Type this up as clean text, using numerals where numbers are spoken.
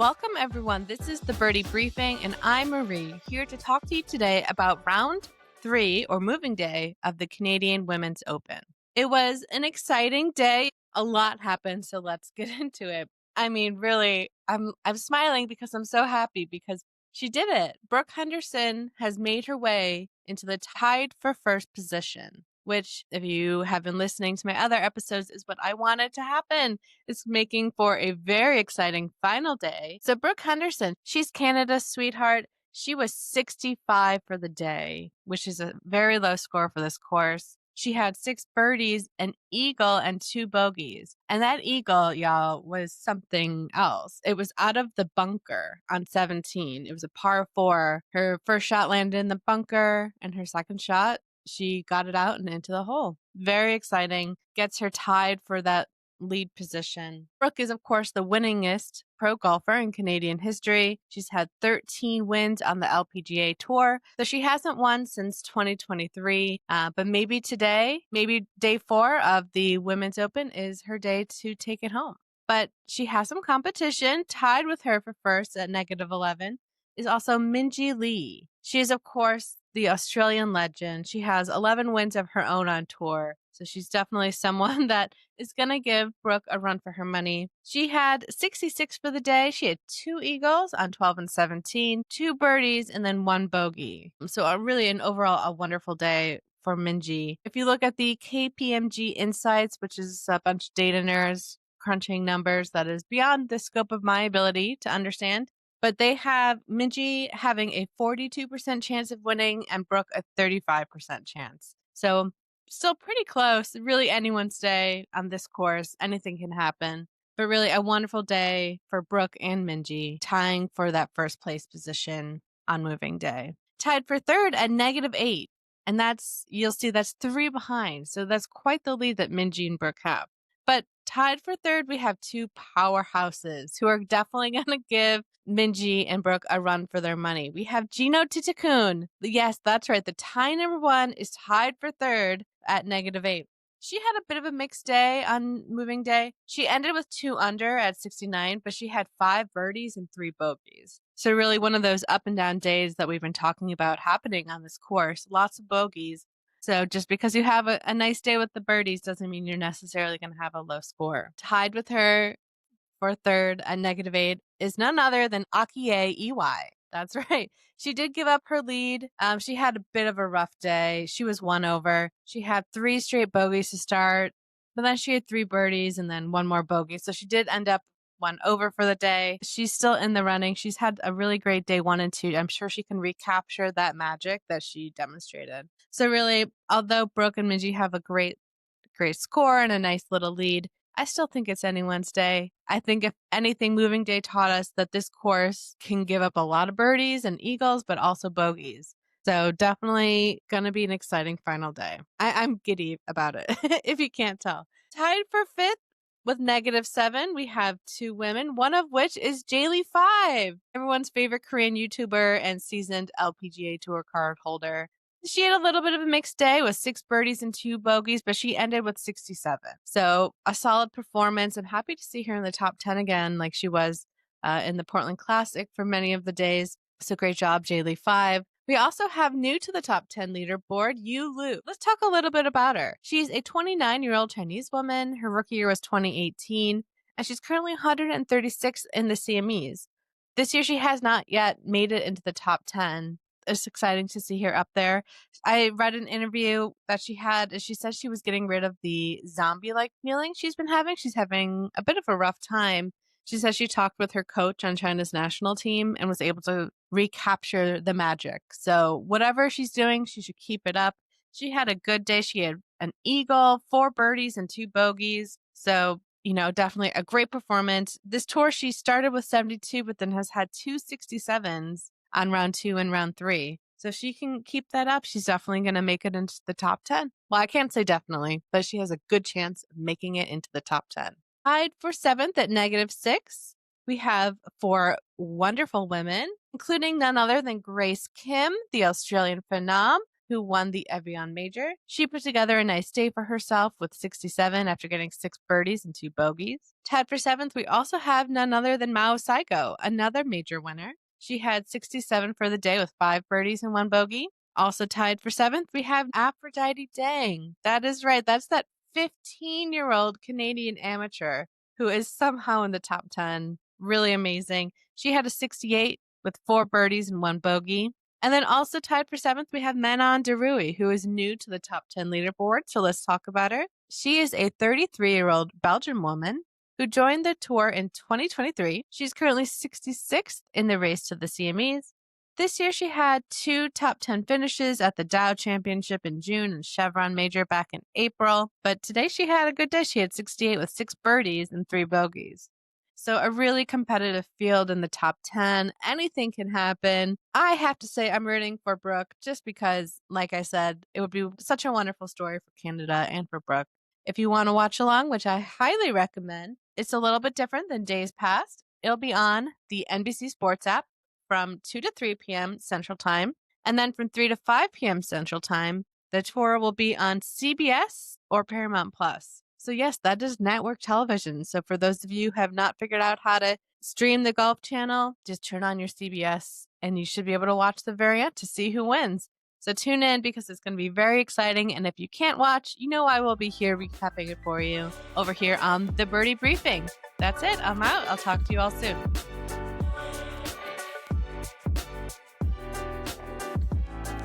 Welcome, everyone. This is the Birdie Briefing, and I'm Marie, here to talk to you today about round 3, or moving day, of the Canadian Women's Open. It was an exciting day. A lot happened, so let's get into it. I mean, really, I'm smiling because I'm so happy because she did it. Brooke Henderson has made her way into the tied for first position, which, if you have been listening to my other episodes, is what I wanted to happen. It's making for a very exciting final day. So Brooke Henderson, she's Canada's sweetheart. She was 65 for the day, which is a very low score for this course. She had 6 birdies, an eagle, and 2 bogeys. And that eagle, y'all, was something else. It was out of the bunker on 17. It was a par 4. Her first shot landed in the bunker, and her second shot, she got it out and into the hole. Very exciting. Gets her tied for that lead position. Brooke is, of course, the winningest pro golfer in Canadian history. She's had 13 wins on the LPGA Tour. So she hasn't won since 2023. But maybe today, maybe day 4 of the Women's Open is her day to take it home. But she has some competition. Tied with her for first at -11 is also Minjee Lee. She is, of course, the Australian legend. She has 11 wins of her own on tour. So she's definitely someone that is going to give Brooke a run for her money. She had 66 for the day. She had 2 eagles on 12 and 17, 2 birdies, and then 1 bogey. So an overall a wonderful day for Minjee. If you look at the KPMG Insights, which is a bunch of data nerds crunching numbers that is beyond the scope of my ability to understand, but they have Minjee having a 42% chance of winning and Brooke a 35% chance. So still pretty close. Really anyone's day on this course. Anything can happen. But really a wonderful day for Brooke and Minjee, tying for that first place position on moving day. Tied for third at -8. And you'll see that's 3 behind. So that's quite the lead that Minjee and Brooke have. But tied for third, we have 2 powerhouses who are definitely going to give Minjee and Brooke a run for their money. We have Jeeno Thitikul. Yes, that's right. The tie number 1 is tied for third at -8. She had a bit of a mixed day on moving day. She ended with 2 under at 69, but she had 5 birdies and 3 bogeys. So really one of those up and down days that we've been talking about happening on this course. Lots of bogeys. So just because you have a nice day with the birdies doesn't mean you're necessarily going to have a low score. Tied with her for third at -8 is none other than Akie Iwai. That's right. She did give up her lead. She had a bit of a rough day. She was 1 over. She had 3 straight bogeys to start, but then she had 3 birdies and then 1 more bogey. So she did end up 1 over for the day. She's still in the running. She's had a really great day 1 and 2. I'm sure she can recapture that magic that she demonstrated. So really, although Brooke and Minjee have a great score and a nice little lead, I still think it's anyone's day. I think if anything, moving day taught us that this course can give up a lot of birdies and eagles, but also bogeys. So definitely going to be an exciting final day. I'm giddy about it, if you can't tell. Tied for 5th with -7, we have 2 women, one of which is JLee5, everyone's favorite Korean YouTuber and seasoned LPGA Tour card holder. She had a little bit of a mixed day with 6 birdies and 2 bogeys, but she ended with 67. So a solid performance. I'm happy to see her in the top 10 again, like she was in the Portland Classic for many of the days. So great job, JLee5. We also have new to the top 10 leaderboard, Yu Liu. Let's talk a little bit about her. She's a 29-year-old Chinese woman. Her rookie year was 2018, and she's currently 136th in the CMEs. This year, she has not yet made it into the top 10. It's exciting to see her up there. I read an interview that she had. She said she was getting rid of the zombie-like feeling she's been having. She's having a bit of a rough time. She said she talked with her coach on China's national team and was able to recapture the magic. So whatever she's doing, she should keep it up. She had a good day. She had an eagle, 4 birdies, and 2 bogeys. So, definitely a great performance. This tour, she started with 72, but then has had 2 67s on round 2 and round 3. So if she can keep that up, she's definitely going to make it into the top 10. Well, I can't say definitely, but she has a good chance of making it into the top 10. Tied for 7th at -6, we have 4 wonderful women, including none other than Grace Kim, the Australian phenom, who won the Evian Major. She put together a nice day for herself with 67 after getting 6 birdies and 2 bogeys. Tied for 7th, we also have none other than Mao Saigo, another major winner. She had 67 for the day with 5 birdies and 1 bogey. Also tied for 7th, we have Aphrodite Deng. That is right. That's that 15-year-old Canadian amateur who is somehow in the top 10. Really amazing. She had a 68 with 4 birdies and 1 bogey. And then also tied for 7th, we have Manon De Roey, who is new to the top 10 leaderboard. So let's talk about her. She is a 33-year-old Belgian woman who joined the tour in 2023. She's currently 66th in the race to the CMEs. This year, she had 2 top 10 finishes at the Dow Championship in June and Chevron Major back in April. But today, she had a good day. She had 68 with 6 birdies and 3 bogeys. So a really competitive field in the top 10. Anything can happen. I have to say I'm rooting for Brooke just because, like I said, it would be such a wonderful story for Canada and for Brooke. If you want to watch along, which I highly recommend, it's a little bit different than days past. It'll be on the NBC Sports app from 2 to 3 p.m. Central Time. And then from 3 to 5 p.m. Central Time, the tour will be on CBS or Paramount Plus. So yes, that is network television. So for those of you who have not figured out how to stream the Golf Channel, just turn on your CBS and you should be able to watch the very end to see who wins. So tune in because it's going to be very exciting. And if you can't watch, you know I will be here recapping it for you over here on the Birdie Briefing. That's it. I'm out. I'll talk to you all soon.